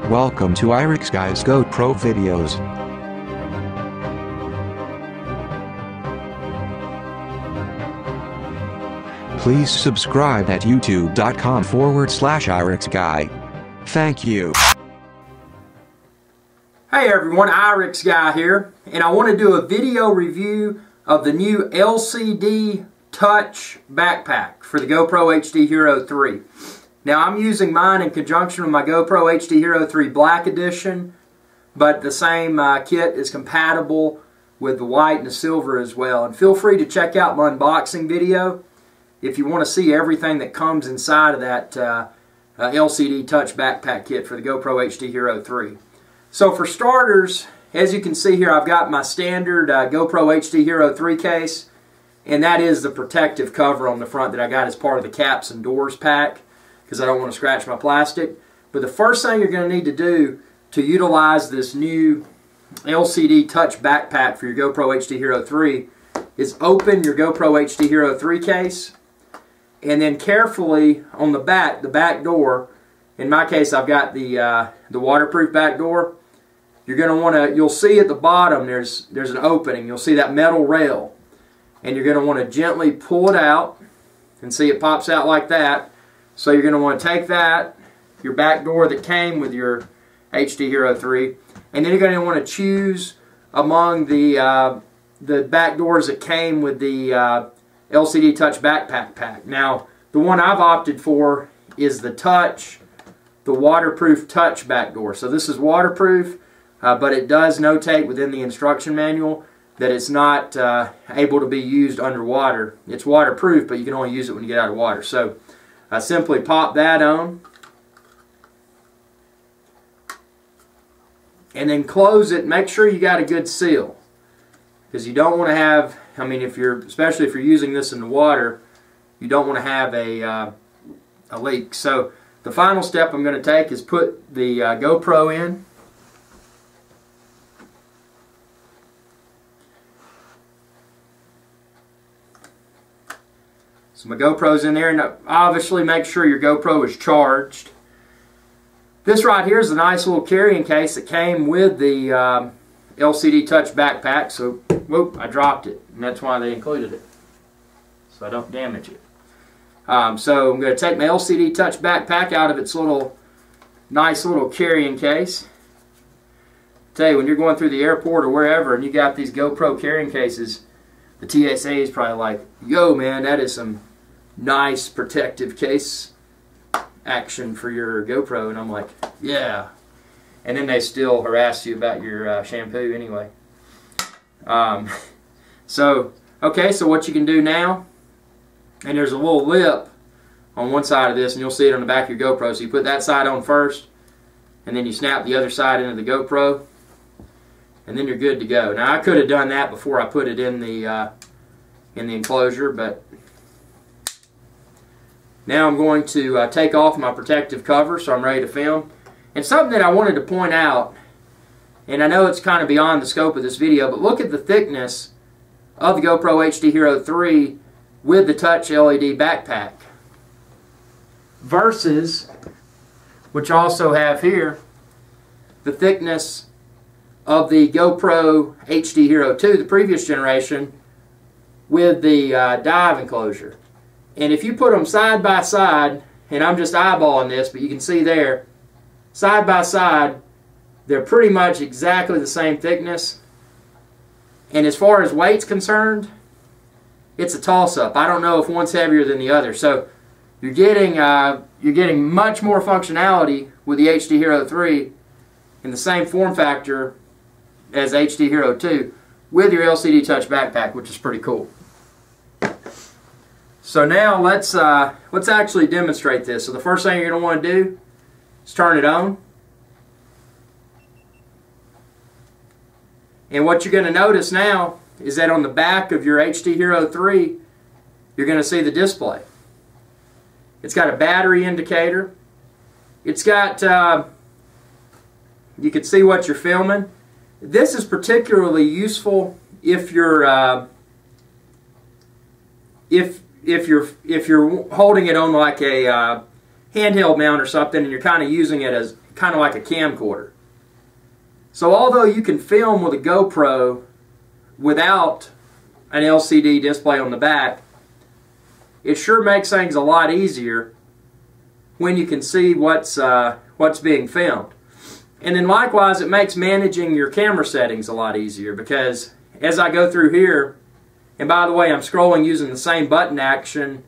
Welcome to Irix Guy's GoPro videos. Please subscribe at youtube.com/IrixGuy. Thank you. Hey everyone, Irix Guy here, and I want to do a video review of the new LCD Touch backpack for the GoPro HD Hero 3. Now I'm using mine in conjunction with my GoPro HD Hero 3 Black Edition, but the same kit is compatible with the white and the silver as well. And feel free to check out my unboxing video if you want to see everything that comes inside of that LCD Touch backpack kit for the GoPro HD Hero 3. So for starters, as you can see here, I've got my standard GoPro HD Hero 3 case, and that is the protective cover on the front that I got as part of the caps and doors pack, because I don't want to scratch my plastic. But the first thing you're going to need to do to utilize this new LCD Touch backpack for your GoPro HD Hero 3 is open your GoPro HD Hero 3 case, and then carefully on the back door, in my case I've got the waterproof back door. You're going to want to, you'll see at the bottom there's an opening. You'll see that metal rail. And you're going to want to gently pull it out, and see it pops out like that. So you're going to want to take that, your back door that came with your HD Hero 3, and then you're going to want to choose among the back doors that came with the LCD Touch backpack pack. Now, the one I've opted for is the Touch, the waterproof Touch back door. So this is waterproof, but it does notate within the instruction manual that it's not able to be used underwater. It's waterproof, but you can only use it when you get out of water. So I simply pop that on, and then close it. Make sure you got a good seal, because you don't want to have, I mean, especially if you're using this in the water, you don't want to have a leak. So the final step I'm going to take is put the GoPro in. So my GoPro's in there, and obviously make sure your GoPro is charged. This right here is a nice little carrying case that came with the LCD Touch backpack. So, whoop, I dropped it, and that's why they included it, so I don't damage it. So I'm going to take my LCD Touch backpack out of its nice little carrying case. Tell you, when you're going through the airport or wherever and you got these GoPro carrying cases, the TSA is probably like, yo man, that is some nice protective case action for your GoPro. And I'm like, yeah. And then they still harass you about your shampoo anyway. So what you can do now, and there's a little lip on one side of this, and you'll see it on the back of your GoPro. So you put that side on first, and then you snap the other side into the GoPro, and then you're good to go. Now I could have done that before I put it in the enclosure, but now I'm going to take off my protective cover, so I'm ready to film. And something that I wanted to point out, and I know it's kind of beyond the scope of this video, but look at the thickness of the GoPro HD Hero 3 with the Touch LED backpack versus, which I also have here, the thickness of the GoPro HD Hero 2, the previous generation, with the dive enclosure. And if you put them side by side, and I'm just eyeballing this, but you can see there, side by side, they're pretty much exactly the same thickness. And as far as weight's concerned, it's a toss-up. I don't know if one's heavier than the other. So you're getting much more functionality with the HD Hero 3 in the same form factor as HD Hero 2 with your LCD Touch backpack, which is pretty cool. So now let's actually demonstrate this. So the first thing you're going to want to do is turn it on. And what you're going to notice now is that on the back of your HD Hero 3, you're going to see the display. It's got a battery indicator. It's got, you can see what you're filming. This is particularly useful if you're if you're holding it on like a handheld mount or something, and you're kind of using it as kind of like a camcorder. So although you can film with a GoPro without an LCD display on the back, it sure makes things a lot easier when you can see what's being filmed. And then likewise, it makes managing your camera settings a lot easier, because as I go through here, and by the way, I'm scrolling using the same button action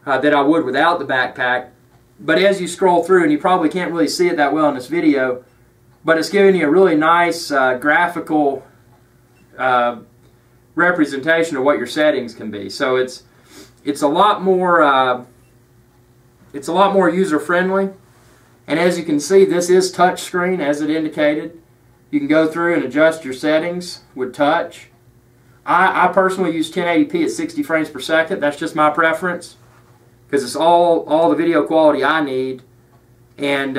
that I would without the BacPac, but as you scroll through, and you probably can't really see it that well in this video, but it's giving you a really nice graphical representation of what your settings can be. So it's a lot more user friendly. And as you can see, this is touch screen, as it indicated. You can go through and adjust your settings with touch. I personally use 1080p at 60 frames per second. That's just my preference, because it's all the video quality I need, and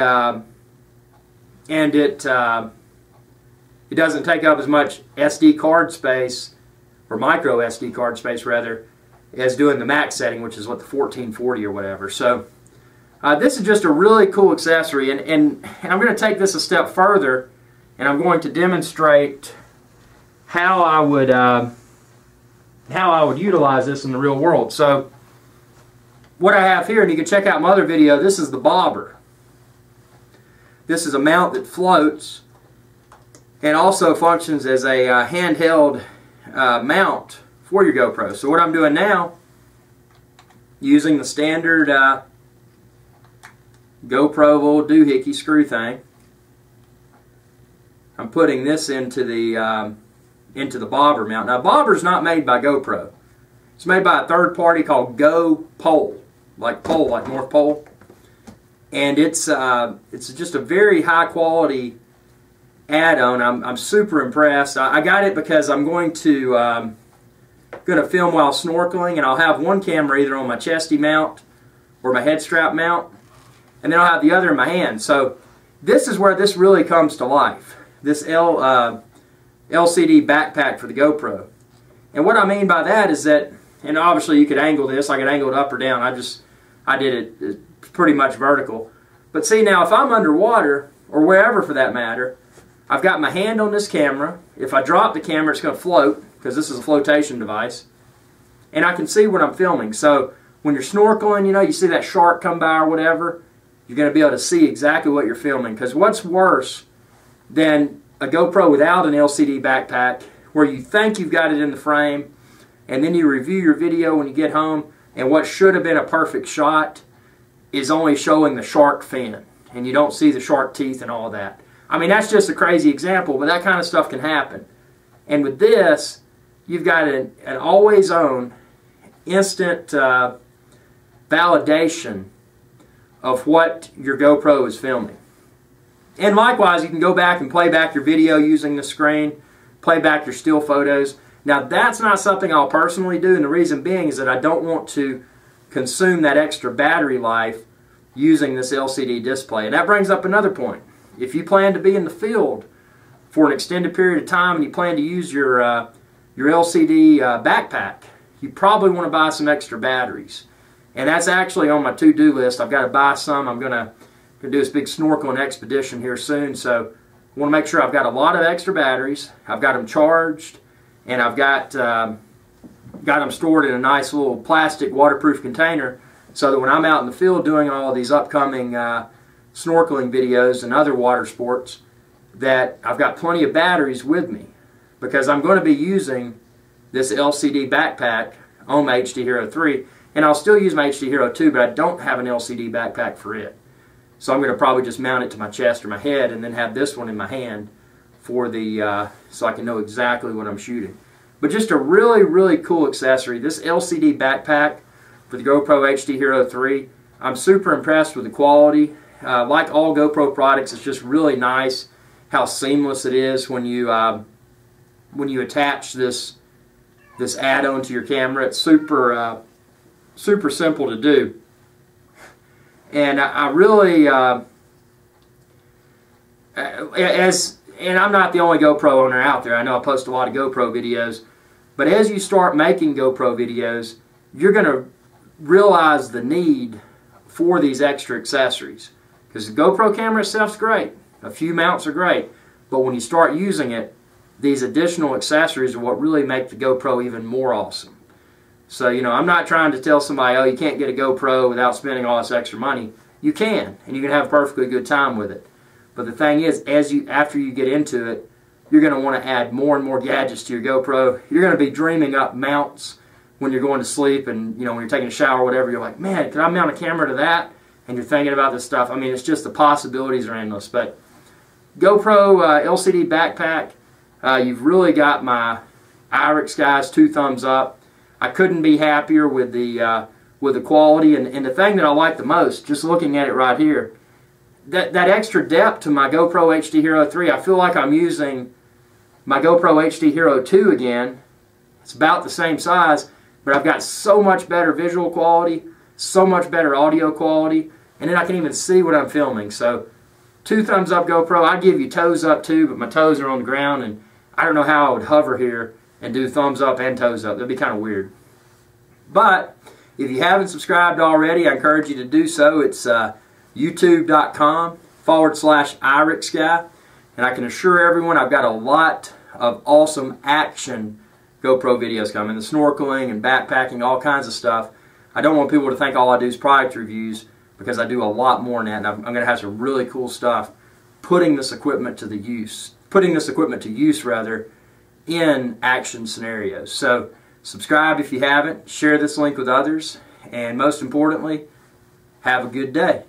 it doesn't take up as much SD card space, or micro SD card space rather, as doing the max setting, which is what, the 1440 or whatever. So this is just a really cool accessory, and I'm going to take this a step further, and I'm going to demonstrate how I would utilize this in the real world. So what I have here, and you can check out my other video, this is the bobber. This is a mount that floats and also functions as a handheld mount for your GoPro. So what I'm doing now, using the standard GoPro little doohickey screw thing, I'm putting this into the bobber mount. Now, bobber's not made by GoPro. It's made by a third party called GoPro, like pole, like North Pole. And it's just a very high quality add-on. I'm super impressed. I got it because I'm going to film while snorkeling, and I'll have one camera either on my chesty mount or my head strap mount, and then I'll have the other in my hand. So this is where this really comes to life. This LCD BacPac for the GoPro. And what I mean by that is that, and obviously you could angle this, I could angle it up or down. I did it pretty much vertical. But see, now if I'm underwater, or wherever for that matter, I've got my hand on this camera. If I drop the camera, it's going to float, because this is a flotation device. And I can see what I'm filming. So when you're snorkeling, you know, you see that shark come by or whatever, you're going to be able to see exactly what you're filming. Because what's worse than a GoPro without an LCD BacPac, where you think you've got it in the frame, and then you review your video when you get home, and what should have been a perfect shot is only showing the shark fin, and you don't see the shark teeth and all of that. I mean, that's just a crazy example, but that kind of stuff can happen. And with this, you've got an always-on, instant validation of what your GoPro is filming. And likewise, you can go back and play back your video using the screen, play back your still photos. Now, that's not something I'll personally do, and the reason being is that I don't want to consume that extra battery life using this LCD display. And that brings up another point. If you plan to be in the field for an extended period of time and you plan to use your LCD BacPac, you probably want to buy some extra batteries. And that's actually on my to-do list. I've got to buy some. I'm going to do this big snorkeling expedition here soon, so I want to make sure I've got a lot of extra batteries. I've got them charged, and I've got them stored in a nice little plastic waterproof container, so that when I'm out in the field doing all of these upcoming snorkeling videos and other water sports, that I've got plenty of batteries with me, because I'm going to be using this LCD BacPac on my HD Hero 3, and I'll still use my HD Hero 2, but I don't have an LCD BacPac for it. So I'm going to probably just mount it to my chest or my head, and then have this one in my hand for the so I can know exactly what I'm shooting. But just a really, really cool accessory. This LCD BacPac for the GoPro HD Hero 3, I'm super impressed with the quality. Like all GoPro products, it's just really nice how seamless it is when you attach this add-on to your camera. It's super super simple to do. And I really, and I'm not the only GoPro owner out there. I know I post a lot of GoPro videos. But as you start making GoPro videos, you're going to realize the need for these extra accessories. Because the GoPro camera itself is great. A few mounts are great. But when you start using it, these additional accessories are what really make the GoPro even more awesome. So, you know, I'm not trying to tell somebody, oh, you can't get a GoPro without spending all this extra money. You can, and you can have a perfectly good time with it. But the thing is, after you get into it, you're going to want to add more and more gadgets to your GoPro. You're going to be dreaming up mounts when you're going to sleep, and you know, when you're taking a shower or whatever, you're like, man, can I mount a camera to that? And you're thinking about this stuff. I mean, it's just the possibilities are endless. But GoPro LCD backpack, you've really got my IRIX guys 2 thumbs up. I couldn't be happier with the quality, and the thing that I like the most, just looking at it right here, that extra depth to my GoPro HD Hero 3, I feel like I'm using my GoPro HD Hero 2 again. It's about the same size, but I've got so much better visual quality, so much better audio quality, and then I can even see what I'm filming. So 2 thumbs up GoPro. I'd give you toes up too, but my toes are on the ground, and I don't know how I would hover here and do thumbs up and toes up. That'd be kind of weird. But if you haven't subscribed already, I encourage you to do so. It's youtube.com/IRIXguy. And I can assure everyone I've got a lot of awesome action GoPro videos coming. The snorkeling and backpacking, all kinds of stuff. I don't want people to think all I do is product reviews, because I do a lot more than that. And I'm going to have some really cool stuff putting this equipment to use in action scenarios. So subscribe if you haven't, share this link with others, and most importantly, have a good day.